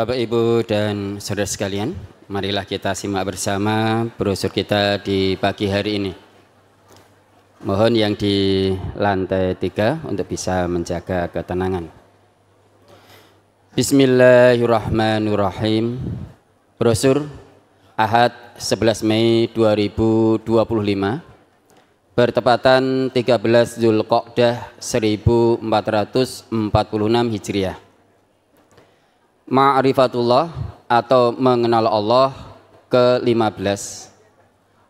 Bapak, Ibu, dan saudara sekalian, marilah kita simak bersama brosur kita di pagi hari ini. Mohon yang di lantai 3 untuk bisa menjaga ketenangan. Bismillahirrahmanirrahim. Brosur Ahad 11 Mei 2025 bertepatan 13 Zulqa'dah 1446 Hijriah. Ma'rifatullah atau mengenal Allah ke-15.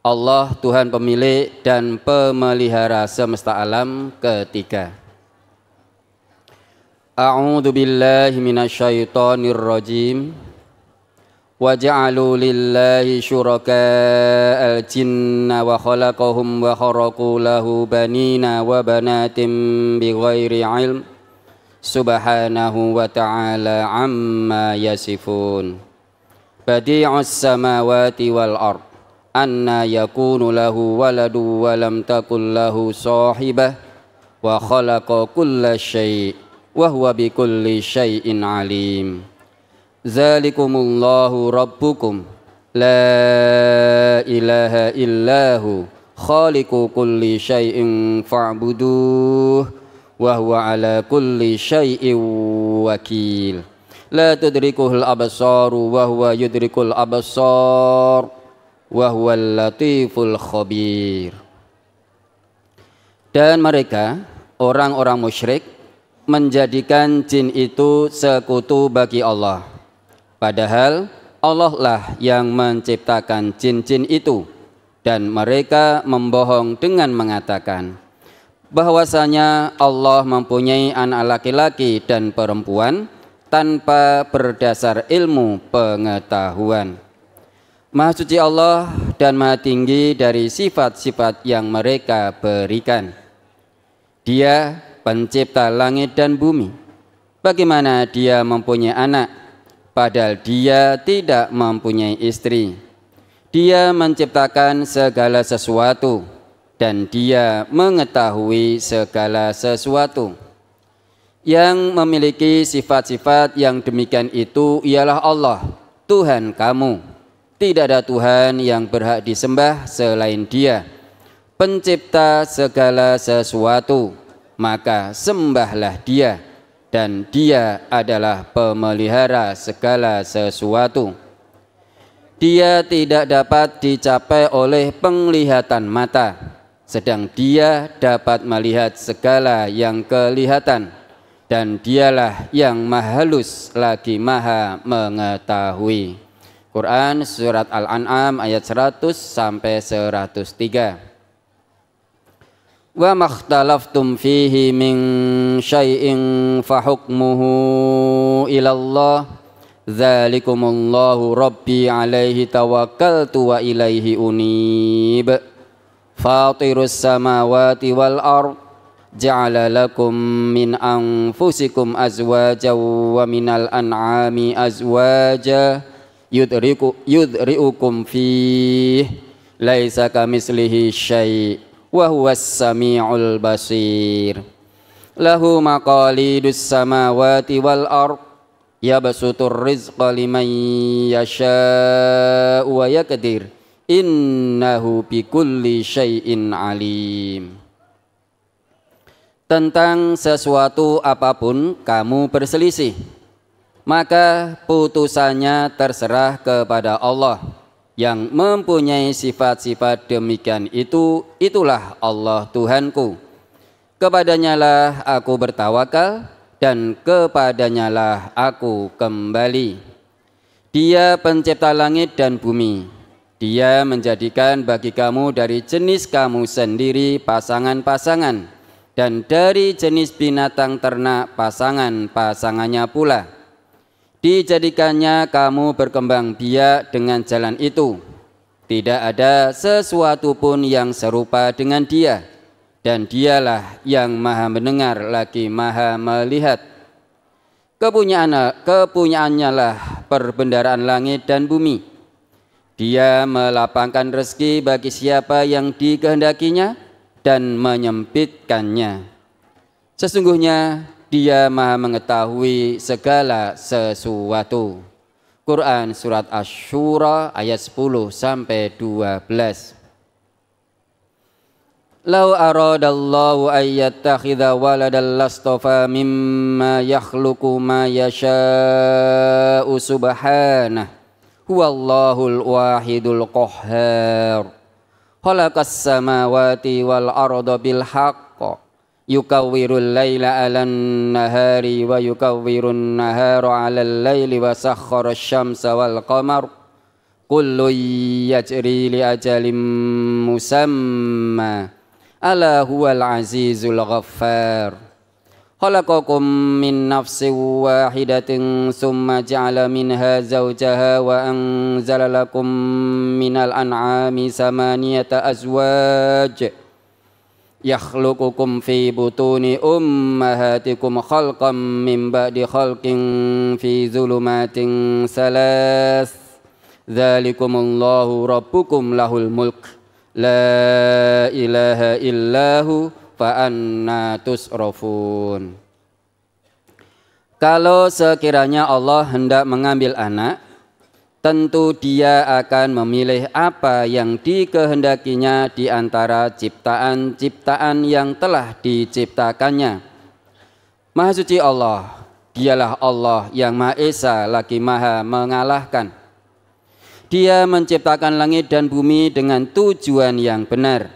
Allah Tuhan pemilik dan pemelihara semesta alam ketiga. A'udzu billahi minasyaitonir rajim. Wa ja'alu lillahi syuraka'al jinna wa khalaqahum wa kharaqu lahu banina wa banatin bighairi ilm. Subhanahu wa ta'ala amma yasifun. Badi'us samawati wal ard. Anna yakunu lahu waladu wa lam takul lahu sahibah. Wa khalaqa kulla syai' wa huwa bikulli syai'in alim. Zalikumullahu rabbukum la ilaha illahu khaliqu kulli syai'in fa'buduh wa huwa ala kulli syai'in wakil. La tudrikuhul absaru wa huwa yudrikul absar wa huwal latiful khabir. Dan mereka orang-orang musyrik menjadikan jin itu sekutu bagi Allah, padahal Allah lah yang menciptakan jin-jin itu. Dan mereka membohong dengan mengatakan bahwasanya Allah mempunyai anak laki-laki dan perempuan tanpa berdasar ilmu pengetahuan. Maha suci Allah dan maha tinggi dari sifat-sifat yang mereka berikan. Dia pencipta langit dan bumi. Bagaimana dia mempunyai anak padahal dia tidak mempunyai istri? Dia menciptakan segala sesuatu dan dia mengetahui segala sesuatu. Yang memiliki sifat-sifat yang demikian itu ialah Allah, Tuhan kamu. Tidak ada Tuhan yang berhak disembah selain Dia, pencipta segala sesuatu. Maka sembahlah Dia, dan Dia adalah pemelihara segala sesuatu. Dia tidak dapat dicapai oleh penglihatan mata, sedang Dia dapat melihat segala yang kelihatan, dan Dialah yang maha halus lagi maha mengetahui. Quran surat Al-An'am ayat 100 sampai 103. Wa makhtalaftum fihi min syai'in fahukmuhu ilallah. Dzalikumullahu rabbi alaihi tawakkaltu wa ilaihi unib. Fatirus samawati wal ard, ja'ala lakum min anfusikum azwajan wa minal an'ami azwaja yudri'ukum fih laisa kamislihi syai' wa huwas sami'ul basir. Lahu maqalidus samawati wal ard, yabsutur rizqa liman yasha'u wa yaqdir. Innahu bikulli syai'in alim. Tentang sesuatu apapun kamu berselisih, maka putusannya terserah kepada Allah yang mempunyai sifat-sifat demikian itu. Itulah Allah Tuhanku. Kepadanyalah aku bertawakal dan kepadanyalah aku kembali. Dia pencipta langit dan bumi. Dia menjadikan bagi kamu dari jenis kamu sendiri pasangan-pasangan, dan dari jenis binatang ternak pasangan-pasangannya pula. Dijadikannya kamu berkembang biak dengan jalan itu. Tidak ada sesuatu pun yang serupa dengan Dia, dan Dialah yang maha mendengar lagi maha melihat. Kepunyaannya lah perbendaharaan langit dan bumi. Dia melapangkan rezeki bagi siapa yang dikehendakinya dan menyempitkannya. Sesungguhnya Dia maha mengetahui segala sesuatu. Quran surat Asy-Syura ayat 10 sampai 12. Lau aradallahu ayyattakhidha waladan lastafa mimma yakhluqu ma yasha'u subhanah huwallahul wahidul qahhar khalaqas samawati wal arda bil haqq yukawwirul laila 'alan nahari wa yukawwirun nahara 'alal laili wa sakhkhara asy-syamsa wal qamar kullun yajri li ajalin musamma ala huwal azizul ghaffar khalaqakum min nafsin wahidatin summa ja'ala minha zawjaha wa anzala lakum minal an'ami samaniyata azwaj yakhluqukum fi butuni ummahatikum khalqan min ba'di khalqin fi zulumatin salas dzalikumullahu rabbukum lahul mulk la ilaha illahu fa anna tusrafun. Kalau sekiranya Allah hendak mengambil anak, tentu dia akan memilih apa yang dikehendakinya di antara ciptaan-ciptaan yang telah diciptakannya. Maha suci Allah, dialah Allah yang Maha Esa lagi Maha mengalahkan. Dia menciptakan langit dan bumi dengan tujuan yang benar.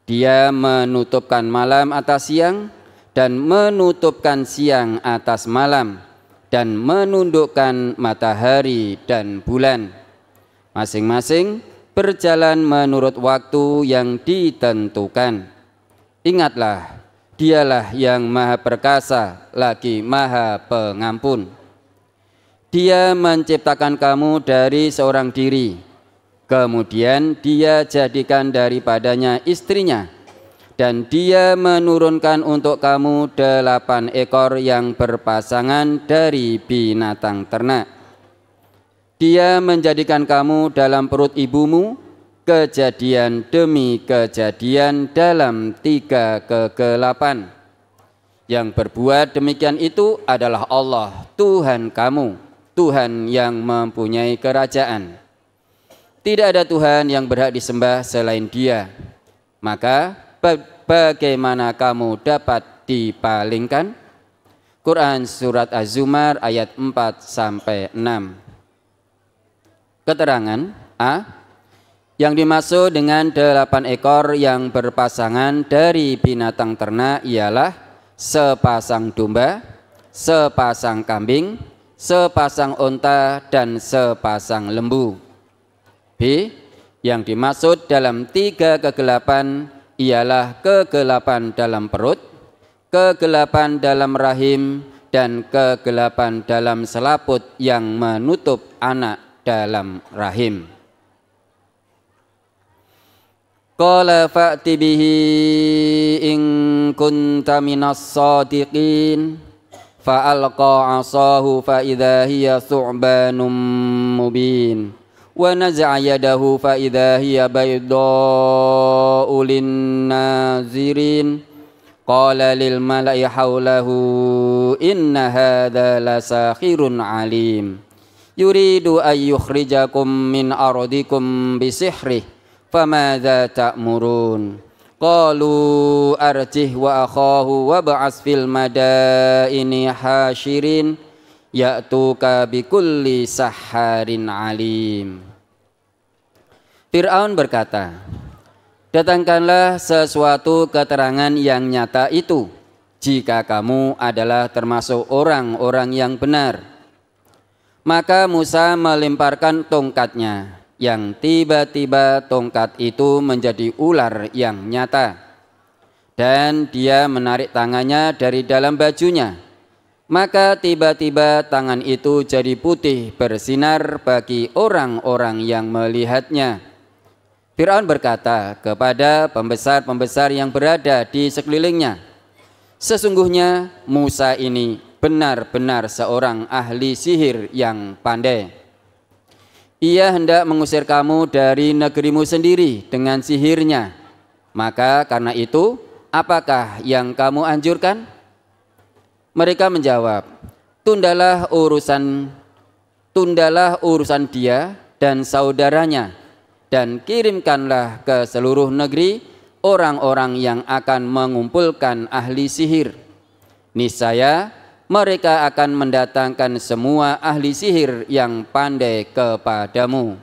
Dia menutupkan malam atas siang dan menutupkan siang atas malam, dan menundukkan matahari dan bulan. Masing-masing berjalan menurut waktu yang ditentukan. Ingatlah, dialah yang Maha Perkasa lagi Maha Pengampun. Dia menciptakan kamu dari seorang diri, kemudian dia jadikan daripadanya istrinya, dan dia menurunkan untuk kamu 8 ekor yang berpasangan dari binatang ternak. Dia menjadikan kamu dalam perut ibumu kejadian demi kejadian dalam 3 kegelapan. Yang berbuat demikian itu adalah Allah, Tuhan kamu, Tuhan yang mempunyai kerajaan. Tidak ada Tuhan yang berhak disembah selain Dia. Maka bagaimana kamu dapat dipalingkan? Quran surat Az-Zumar ayat 4-6. Keterangan A. Yang dimaksud dengan 8 ekor yang berpasangan dari binatang ternak ialah sepasang domba, sepasang kambing, sepasang unta, dan sepasang lembu. B. Yang dimaksud dalam 3 kegelapan ialah kegelapan dalam perut, kegelapan dalam rahim, dan kegelapan dalam selaput yang menutup anak dalam rahim. Qala fa'ti bihi in kunta minas shadiqin fa'alqa 'asahu fa idza hiya thu'banum mubin wa naza'a yadahu fa idza hiya bayda'u lin-nazirin qala lil mala'i hawlahu inna hadza lasakhirun alim yuridu ay yukhrijakum min ardikum bisihrihi famadza ta'murun qalu arjih wa akhahu wa ba'as fil madaini hasyirin ya'tuka bikulli saharin alim. Fir'aun berkata, datangkanlah sesuatu keterangan yang nyata itu jika kamu adalah termasuk orang-orang yang benar. Maka Musa melemparkan tongkatnya, yang tiba-tiba tongkat itu menjadi ular yang nyata, dan dia menarik tangannya dari dalam bajunya. Maka tiba-tiba tangan itu jadi putih bersinar bagi orang-orang yang melihatnya. Fir'aun berkata kepada pembesar-pembesar yang berada di sekelilingnya, sesungguhnya Musa ini benar-benar seorang ahli sihir yang pandai. Ia hendak mengusir kamu dari negerimu sendiri dengan sihirnya. Maka karena itu, apakah yang kamu anjurkan? Mereka menjawab, tundalah urusan tundalah urusan dia dan saudaranya, dan kirimkanlah ke seluruh negeri orang-orang yang akan mengumpulkan ahli sihir. Niscaya mereka akan mendatangkan semua ahli sihir yang pandai kepadamu.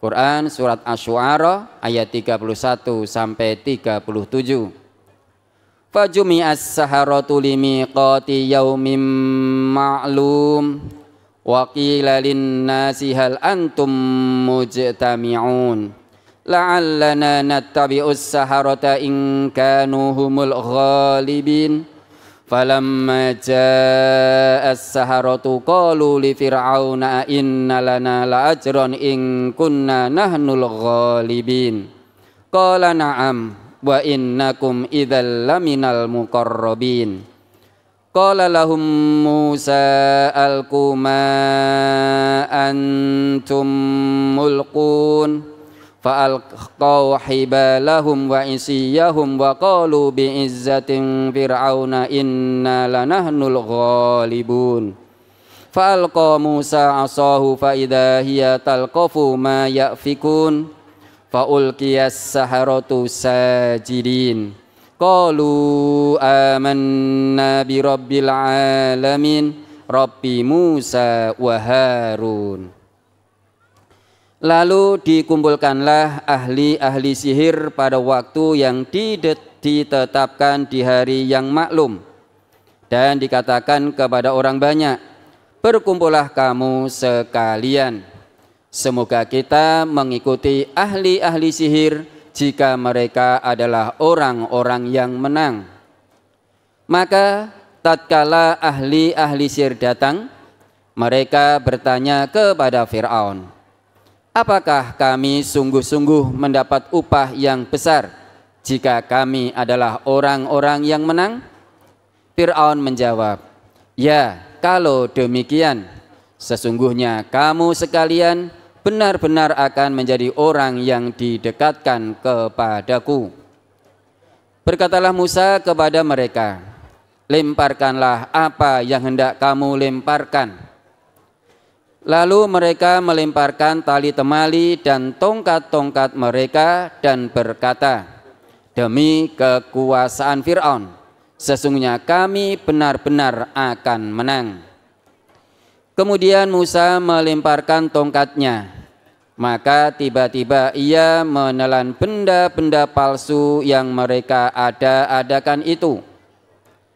Quran surat Asy-Syu'ara ayat 31 sampai 37. Fajumi'as saharatu limiqati yaumin ma'lum wa qila lin-nasi hal antum mujtami'un la'allana nattabi'us saharata in kanu humul ghalibin. Falamma ja'as saharatu qalu li fir'auna inna lana la'ajran in kunna nahnul ghalibin. Qala na'am wa innakum idzal laminal muqarrabin. Qala lahum Musa alqu ma antum mulqun. Fa'alqaw hibalahum wa isiyahum wa qalu bi'izzatin fir'auna inna lanahnul ghalibun. Fa'alqa Musa asahu fa'idha hiya talqafu ma ya'fikun. Fa'ulqiyas saharatu sajidin. Qalu amanna bi rabbil alamin Rabbi Musa wa Harun. Lalu dikumpulkanlah ahli-ahli sihir pada waktu yang ditetapkan di hari yang maklum. Dan dikatakan kepada orang banyak, berkumpullah kamu sekalian. Semoga kita mengikuti ahli-ahli sihir jika mereka adalah orang-orang yang menang. Maka tatkala ahli-ahli sihir datang, mereka bertanya kepada Fir'aun, apakah kami sungguh-sungguh mendapat upah yang besar jika kami adalah orang-orang yang menang? Fir'aun menjawab, ya, kalau demikian, sesungguhnya kamu sekalian benar-benar akan menjadi orang yang didekatkan kepadaku. Berkatalah Musa kepada mereka, lemparkanlah apa yang hendak kamu lemparkan. Lalu mereka melemparkan tali temali dan tongkat-tongkat mereka dan berkata, demi kekuasaan Fir'aun, sesungguhnya kami benar-benar akan menang. Kemudian Musa melemparkan tongkatnya, maka tiba-tiba ia menelan benda-benda palsu yang mereka ada-adakan itu.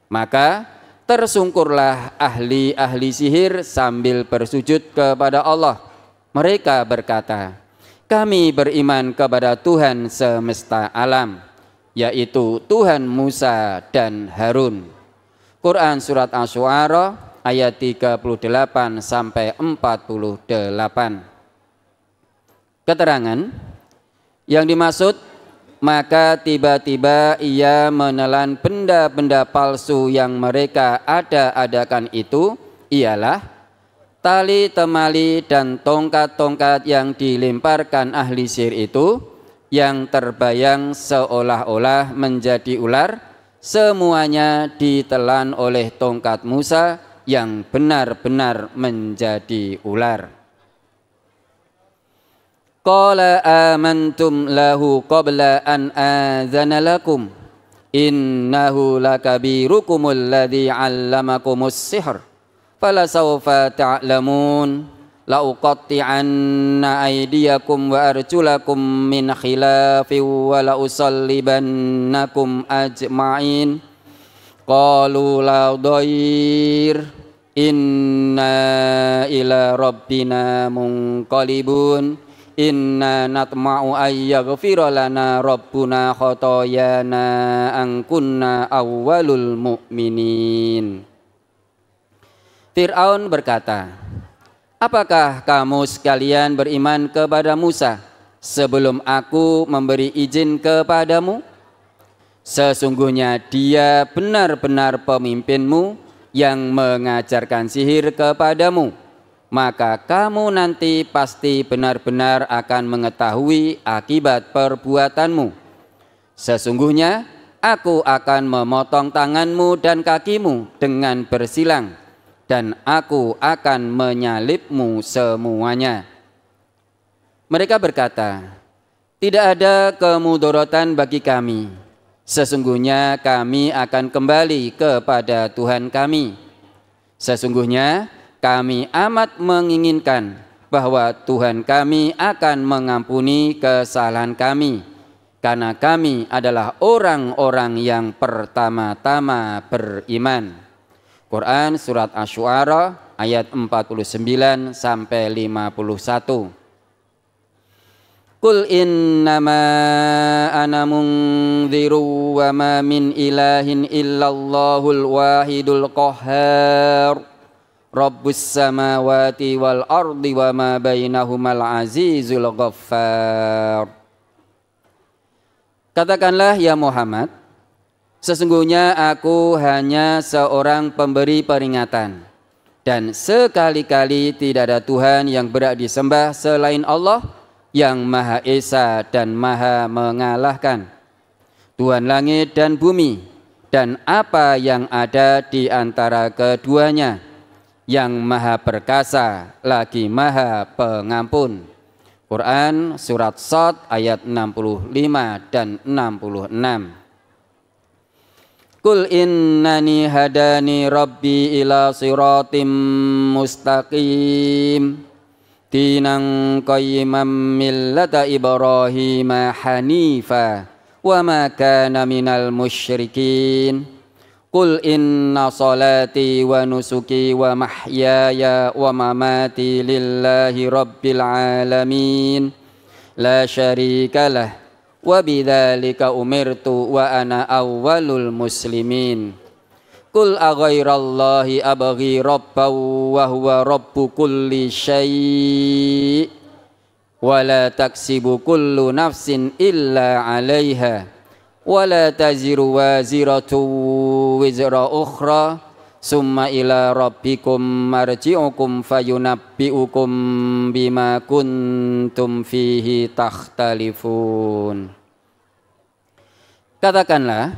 Maka tersungkurlah ahli-ahli sihir sambil bersujud kepada Allah. Mereka berkata, kami beriman kepada Tuhan semesta alam, yaitu Tuhan Musa dan Harun. Quran surat Asy-Syu'ara ayat 38 sampai 48. Keterangan yang dimaksud, maka tiba-tiba ia menelan benda-benda palsu yang mereka ada-adakan itu ialah tali temali dan tongkat-tongkat yang dilemparkan ahli sihir itu, yang terbayang seolah-olah menjadi ular, semuanya ditelan oleh tongkat Musa yang benar-benar menjadi ular. Qala amantum lahu qabla an adzana lakum innahu lakabirukumul ladzi 'allamakumus sihr falasawfa ta'lamun la'uqatti'anna aydiyakum wa arjulakum min khilafin wa la'usallibannakum ajma'in. Qalu la dhair inna ila rabbina munqalibun inna natma'u ayyaghfira lana rabbuna khotoyana an kunna awwalul mu'minin. Fir'aun berkata, apakah kamu sekalian beriman kepada Musa sebelum aku memberi izin kepadamu? Sesungguhnya dia benar-benar pemimpinmu yang mengajarkan sihir kepadamu. Maka kamu nanti pasti benar-benar akan mengetahui akibat perbuatanmu. Sesungguhnya aku akan memotong tanganmu dan kakimu dengan bersilang, dan aku akan menyalibmu semuanya. Mereka berkata, tidak ada kemudaratan bagi kami. Sesungguhnya kami akan kembali kepada Tuhan kami. Sesungguhnya kami amat menginginkan bahwa Tuhan kami akan mengampuni kesalahan kami, karena kami adalah orang-orang yang pertama-tama beriman. Quran surat Asy-Syu'ara ayat 49 sampai 51. Qul innama ana mundziru wa ma min ilahin illallahul wahidul qahhar Rabbus samawati wal ardi wa ma bainahumal azizul ghaffar. Katakanlah ya Muhammad, sesungguhnya aku hanya seorang pemberi peringatan, dan sekali-kali tidak ada Tuhan yang berhak disembah selain Allah yang Maha Esa dan Maha mengalahkan. Tuhan langit dan bumi dan apa yang ada di antara keduanya, yang Maha Perkasa lagi Maha Pengampun. Quran surat Shad ayat 65 dan 66. Qul innani hadani rabbi ila siratim mustaqim dinan qayyiman millata Ibrahim hanifa wa ma kana minal musyrikin. Qul inna salati wa nusuki wa mahyaya wa mamati lillahi rabbil alamin la syarika lah wa bidzalika umirtu wa ana awwalul muslimin. Qul aghairallahi abghi rabban wa huwa rabbu kulli syai' wa la taksibu kullu nafsin illa 'alaiha wa la taziru waziratu wizra ukhra summa ila rabbikum marji'ukum fayunabbi'ukum bima kuntum fihi takhtalifun. Katakanlah,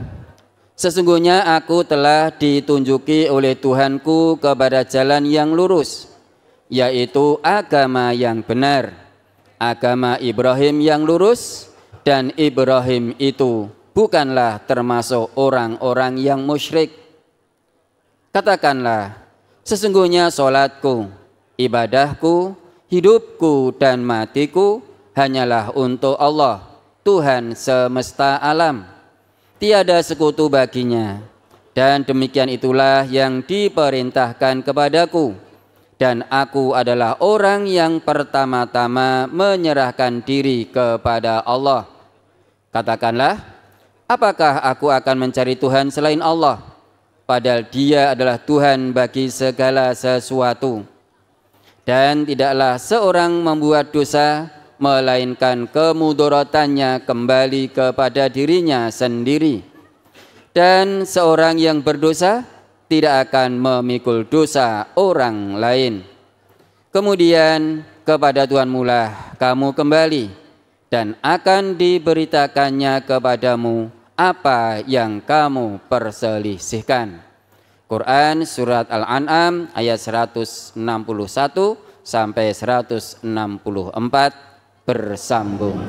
sesungguhnya aku telah ditunjuki oleh Tuhanku kepada jalan yang lurus, yaitu agama yang benar, agama Ibrahim yang lurus, dan Ibrahim itu bukanlah termasuk orang-orang yang musyrik. Katakanlah, sesungguhnya solatku, ibadahku, hidupku dan matiku hanyalah untuk Allah, Tuhan semesta alam. Tiada sekutu baginya, dan demikian itulah yang diperintahkan kepadaku. Dan aku adalah orang yang pertama-tama menyerahkan diri kepada Allah. Katakanlah, apakah aku akan mencari Tuhan selain Allah, padahal Dia adalah Tuhan bagi segala sesuatu. Dan tidaklah seorang membuat dosa melainkan kemudaratannya kembali kepada dirinya sendiri. Dan seorang yang berdosa tidak akan memikul dosa orang lain. Kemudian kepada Tuhanmu lah kamu kembali, dan akan diberitakannya kepadamu apa yang kamu perselisihkan. Quran surat Al-An'am ayat 161 sampai 164 bersambung.